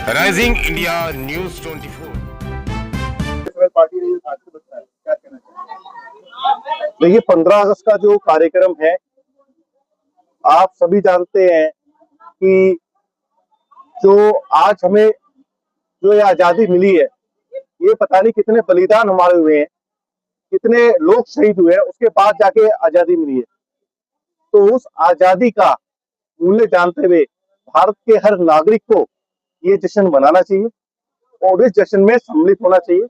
Rising India news 24। Party रही आज से बचना है, क्या कहना चाहिए? देखिए 15 अगस्त का जो कार्यक्रम है, आप सभी जानते हैं कि जो आज हमें जो ये आजादी मिली है, ये पता नहीं कितने बलिदान हमारे हुए हैं, कितने लोग शहीद हुए हैं, उसके बाद जाके आजादी मिली है। तो उस आजादी का मूल्य जानते हुए भारत के हर नागरिक को ये जश्न मनाना चाहिए और इस जश्न में सम्मिलित होना चाहिए।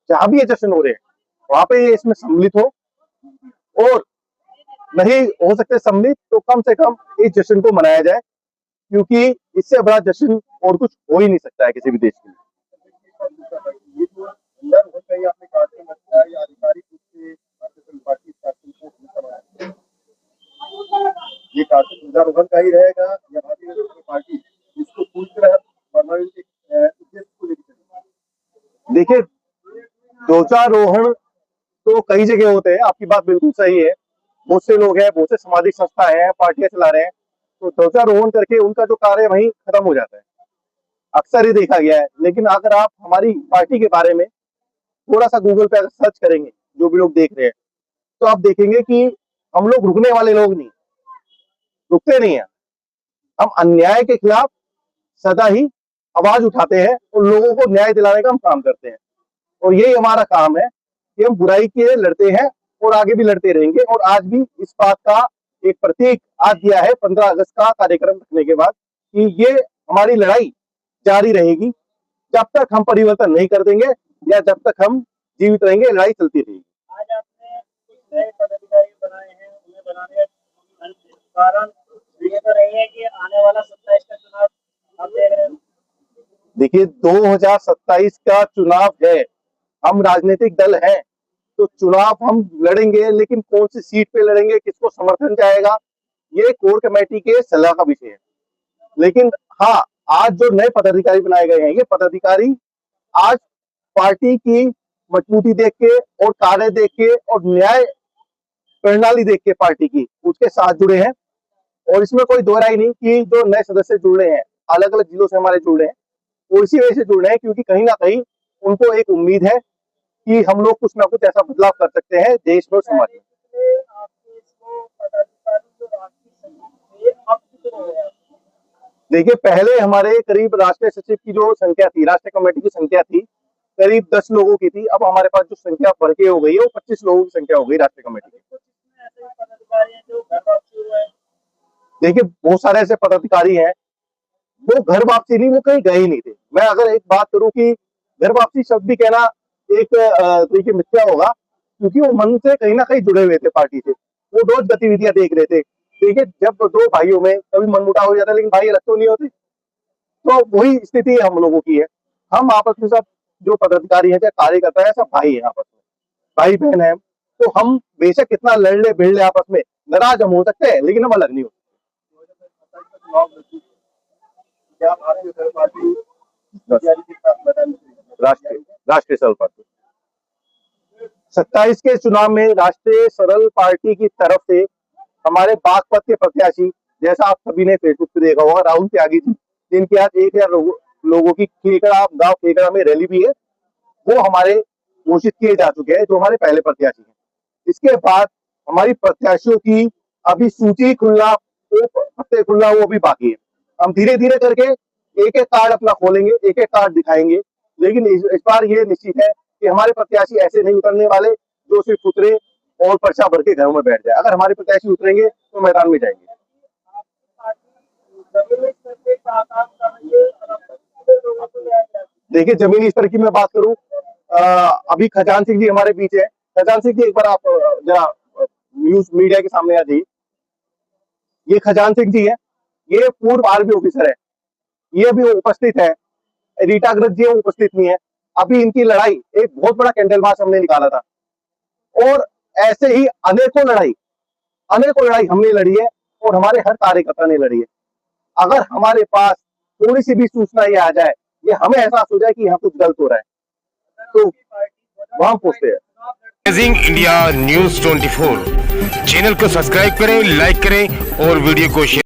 जहां भी ये जश्न हो रहे हैं वहां पे ये इसमें सम्मिलित हो, और नहीं हो सकते सम्मिलित तो कम से कम इस जश्न को मनाया जाए, क्योंकि इससे बड़ा जश्न और कुछ हो ही नहीं सकता है किसी भी देश के लिए। ये कार्टून ध्वजारोहण का ही रहेगा या भारतीय जनता पार्टी इसको पूरी तरह परमानेंट उद्देश्य को लेकर चलेगी? देखिए, ध्वजारोहण तो कई जगह होते हैं, आपकी बात बिल्कुल सही है। बहुत से लोग हैं, बहुत से सामाजिक संस्था है, पार्टियां चला रहे हैं, तो ध्वजारोहण करके उनका जो कार्य वहीं खत्म हो जाता है, अक्सर ही देखा गया है। लेकिन अगर आप हमारी पार्टी के बारे में थोड़ा सा गूगल पे अगर सर्च करेंगे, जो भी लोग देख रहे हैं, तो आप देखेंगे कि हम लोग रुकने वाले लोग नहीं, रुकते नहीं है। हम अन्याय के खिलाफ सदा ही आवाज उठाते हैं और लोगों को न्याय दिलाने का हम काम करते हैं, और यही हमारा काम है कि हम बुराई के लिए लड़ते हैं और आगे भी लड़ते रहेंगे। और आज भी इस बात का एक प्रतीक आज दिया है 15 अगस्त का कार्यक्रम रखने के बाद, कि ये हमारी लड़ाई जारी रहेगी जब तक हम परिवर्तन नहीं कर देंगे या जब तक हम जीवित रहेंगे, लड़ाई चलती रहेगी। आज आपने कुछ नए पदाधिकारी बनाए हैं, उन्हें बनाने का कारण ये तो नहीं है कि आने वाला 27 का चुनाव आप देख रहे हैं? देखिए 2027 का चुनाव है, हम राजनीतिक दल हैं, तो चुनाव हम लड़ेंगे, लेकिन कौन सी सीट पे लड़ेंगे, किसको समर्थन जाएगा, ये कोर कमेटी के सलाह का विषय है। लेकिन हाँ, आज जो नए पदाधिकारी बनाए गए हैं, ये पदाधिकारी आज पार्टी की मजबूती देख के और कार्य देख के और न्याय प्रणाली देख के पार्टी की उसके साथ जुड़े हैं। और इसमें कोई दो राय नहीं कि जो नए सदस्य जुड़ रहे हैं, अलग अलग जिलों से हमारे जुड़ रहे हैं, वो इसी वजह से जुड़ रहे हैं क्योंकि कहीं ना कहीं उनको एक उम्मीद है कि हम लोग कुछ ना कुछ ऐसा बदलाव कर सकते हैं देश में और समाज में। देखिए, पहले हमारे करीब राष्ट्रीय सचिव की जो संख्या थी, राष्ट्रीय कमेटी की संख्या थी, करीब 10 लोगों की थी। अब हमारे पास जो संख्या बढ़ के हो गई है वो 25 लोगों की संख्या हो गई राष्ट्रीय कमेटी की। देखिए, बहुत सारे ऐसे पदाधिकारी हैं वो घर वापसी नहीं, वो कहीं गए ही नहीं थे। मैं अगर एक बात करूं कि घर वापसी शब्द भी कहना एक तरीके मिथ्या होगा, क्योंकि वो मन से कहीं ना कहीं जुड़े हुए थे पार्टी से, वो रोज गतिविधियां देख रहे थे। देखिए, जब दो भाइयों में कभी मनमुटाव हो जाता है, लेकिन भाई अलग तो नहीं होते, तो वही स्थिति हम लोगों की है। हम आपस में सब जो पदाधिकारी है, चाहे कार्यकर्ता है, सब भाई है, आपस में भाई बहन है। तो हम बेशक कितना लड़ ले भिड़ ले आपस में, नाराज हम हो सकते हैं, लेकिन हम अलग नहीं हो सकते। राष्ट्रीय सरल पार्टी 27 के चुनाव में राष्ट्रीय सरल पार्टी की तरफ से हमारे बागपत के प्रत्याशी, जैसा आप सभी ने फेसबुक पे देखा होगा, राहुल त्यागी जी, जिनके आज 1000 लोगों की गांव खेकड़ा में रैली भी है, वो हमारे घोषित किए जा चुके हैं, जो हमारे पहले प्रत्याशी हैं। इसके बाद हमारी प्रत्याशियों की अभी सूची खुलना, पत्ते खुलना वो भी बाकी है। हम धीरे धीरे करके एक एक कार्ड अपना खोलेंगे, एक एक कार्ड दिखाएंगे, लेकिन इस बार ये निश्चित है कि हमारे प्रत्याशी ऐसे नहीं उतरने वाले जो सिर्फ उतरे और पर्चा भर के घरों में बैठ जाए। अगर हमारे प्रत्याशी उतरेंगे तो मैदान में जाएंगे। देखिए, जमीनी स्तर की मैं बात करूं, अभी खजान सिंह जी हमारे बीच है। खजान सिंह जी, एक बार आप जरा न्यूज मीडिया के सामने आ जाइए। ये खजान सिंह जी है, ये पूर्व आर्मी ऑफिसर है, ये भी उपस्थित है। रीटा अग्रज जी उपस्थित नहीं है। अभी इनकी लड़ाई एक बहुत बड़ा कैंडल मार्च हमने निकाला था, और ऐसे ही अनेकों लड़ाई हमने लड़ी है और हमारे हर कार्यकर्ता ने लड़ी है। अगर हमारे पास थोड़ी सी भी सूचना ये आ जाए, ये हमें एहसास हो जाए कि यहाँ कुछ गलत हो रहा है, तो वहां पहुंचते हैं। राइजिंग इंडिया न्यूज 24 चैनल को सब्सक्राइब करें, लाइक करें और वीडियो को शेयर